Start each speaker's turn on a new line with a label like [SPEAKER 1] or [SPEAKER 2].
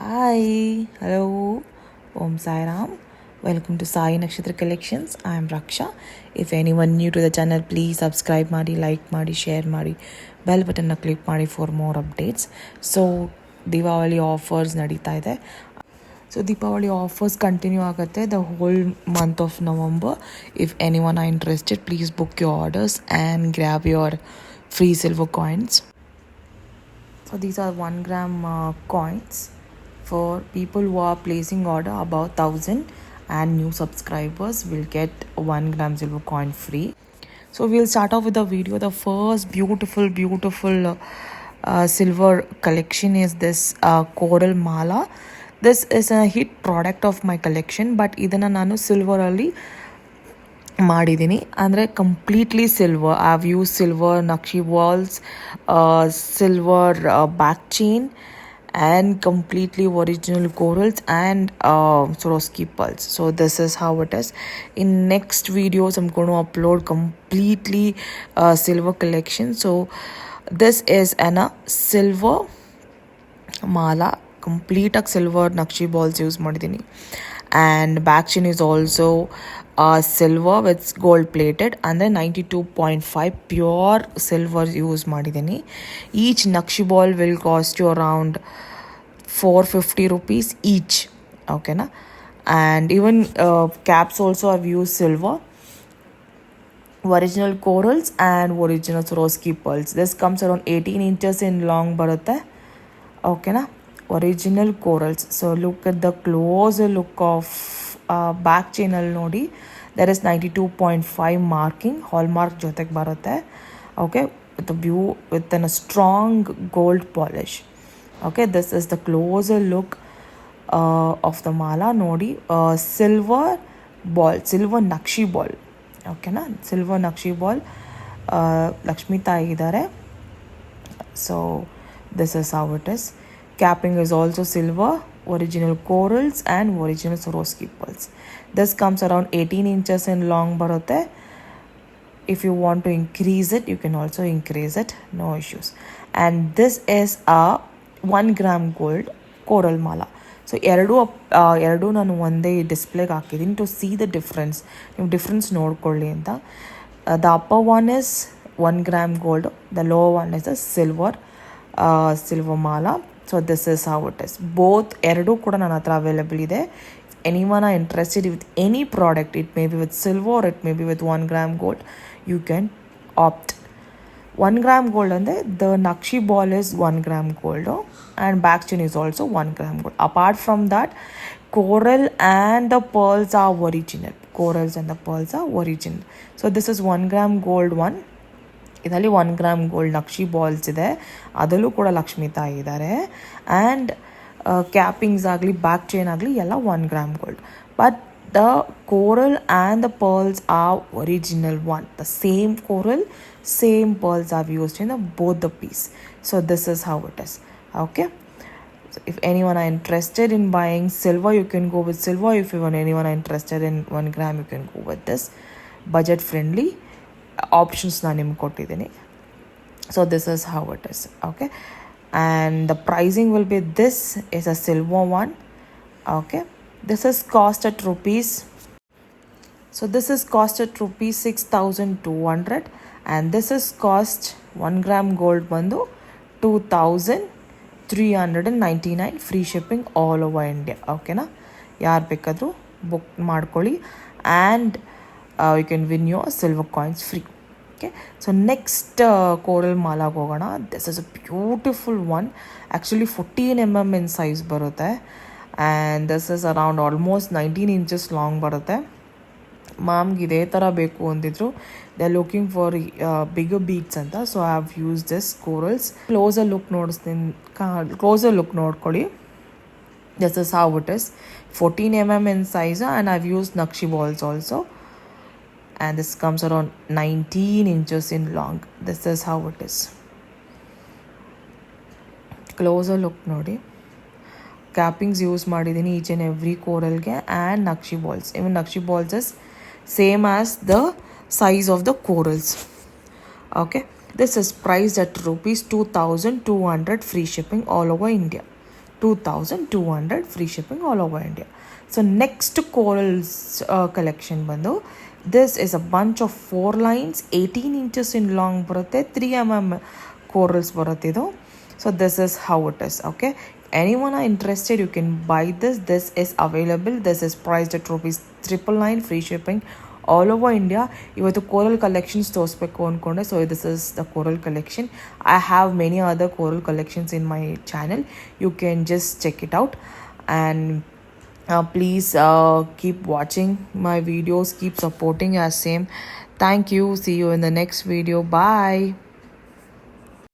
[SPEAKER 1] Hi, hello, Om Sai Ram. Welcome to Sai Nakshatra Collections. I am Raksha. If anyone new to the channel, please subscribe ಮಾಡಿ, like ಮಾಡಿ, share ಮಾಡಿ, bell button na click ಮಾಡಿ for more updates. So, Diwali offers ನಡೀತಾ ಇದೆ. So, Deepavali offers continue ಆಗುತ್ತೆ the whole month of November. If anyone are interested, please book your orders and grab your free silver coins. So, these are 1 gram coins for people who are placing order above 1000 and new subscribers will get 1 gram silver coin free. So we'll start off with the video. The first beautiful silver collection is this coral mala. This is a hit product of my collection, but ಇದನ್ನು ನಾನು ಸಿಲ್ವರಲ್ಲಿ ಮಾಡಿದ್ದೀನಿ. ಅಂದರೆ completely silver. I have use silver Naqvi balls, silver back chain and completely original corals and Swarovski pearls. So this is how it is. In next videos I'm going to upload completely silver collection. So this is an silver mala, complete silver nakshi balls use madidini, and back chain is also silver with gold plated, and then 92.5 pure silver use madidini. Each nakshi ball will cost you around 450 rupees each, okay na. And even caps also have used silver, original corals and original Swarovski pearls. This comes around 18 inches in long barutte, okay na. Original corals. So look at the closer look of back channel nodi. There is 92.5 marking, hallmark joteg barutte, okay, with a strong gold polish. Okay, this is the closer look of the mala nodi. Silver ball, silver nakshi ball, okay na, silver nakshi ball, Lakshmi Tayi idare. So this is how it is. Capping is also silver, original corals and original Swarovski pearls. This comes around 18 inches in long barutte. If you want to increase it, you can also increase it, no issues. And this is a 1 gram gold coral mala. So ಎರಡು ನಾನು ಒಂದೇ ಡಿಸ್ಪ್ಲೇಗೆ ಹಾಕಿದ್ದೀನಿ to C the difference. ನೀವು difference ನೋಡ್ಕೊಳ್ಳಿ ಅಂತ. The upper one is 1 gram gold, the lower one is a silver mala. So this is how it is. Both ಎರಡು ಕೂಡ ನನ್ನ ಹತ್ರ ಅವೈಲೇಬಲ್ ಇದೆ. Anyone are interested with any product, it may be with silver or it may be with 1 gram gold, you can opt. 1 gram gold and the nakshi ball is 1 gram gold, and back chain is also 1 gram gold. Apart from that, coral and the pearls are original. Corals and the pearls are original. So this is 1 gram gold one. ಇದರಲ್ಲಿ 1 gram gold Naqvi balls ಇದೆ, ಅದರಲ್ಲೂ ಕೂಡ ಲಕ್ಷ್ಮೀ ತಾಯಿ ಇದ್ದಾರೆ. And ಕ್ಯಾಪಿಂಗ್ಸ್ ಆಗಲಿ back chain ಆಗಲಿ ಎಲ್ಲ 1 gram gold. But the coral and the pearls are original one. The same coral, same pearls are used in both the piece. So this is how it is. Okay. So if anyone are interested in buying silver, you can go with silver. If anyone are interested in 1 gram, you can go with this. Budget friendly options ನಾನು ನಿಮ್ಗೆ ಕೊಟ್ಟಿದ್ದೀನಿ. So this is how it is. Okay. And the pricing will be, this is a silver one. Okay. This is cost at rupees. So this is cost at rupees 6200, and this is cost 1 gram gold ಬಂದು 2399, free shipping all over India. ಓಕೆನಾ, ಯಾರು ಬೇಕಾದರೂ book ಮಾಡ್ಕೊಳ್ಳಿ, and you can win your silver coins free. Okay, so next coral mala ಹೋಗೋಣ. This is a beautiful one. Actually 14 mm in size ಬರುತ್ತೆ, and this is around almost 19 inches long ಬರುತ್ತೆ. ಮಾಮ್ಗೆ ಇದೇ ಥರ ಬೇಕು ಅಂದಿದ್ರು. They are looking for bigger beads ಅಂತ. So I have use this corals. Closer look ನೋಡ್ಕೊಳ್ಳಿ. This is how it is. 14 mm in size, and I've used nakshi balls also. And this comes around 19 inches in long. This is how it is. Closer look ನೋಡಿ. Cappings use ಮಾಡಿದ್ದೀನಿ each and every ಕೋರಲ್ಗೆ, and ನಕ್ಷಿ balls. Even ನಕ್ಷಿ balls is same as the size of the corals. Okay, this is priced at rupees 2200, free shipping all over India. 2200 free shipping all over India. So next corals collection ಬಂದು this is a bunch of 4 lines 18 inches in long ಬರುತ್ತೆ 3 mm corals ಬರುತ್ತೆ ಇದು. So this is how it is. Okay, anyone are interested, you can buy this is available. This is priced at rupees 999 free shipping all over India. ಇವತ್ತು coral collections ತೋರಿಸ್ಬೇಕು ಅಂದ್ಕೊಂಡೆ. So this is the coral collection. I have many other coral collections in my channel. You can just check it out and please keep watching my videos, keep supporting as same. Thank you. See you in the next video. Bye.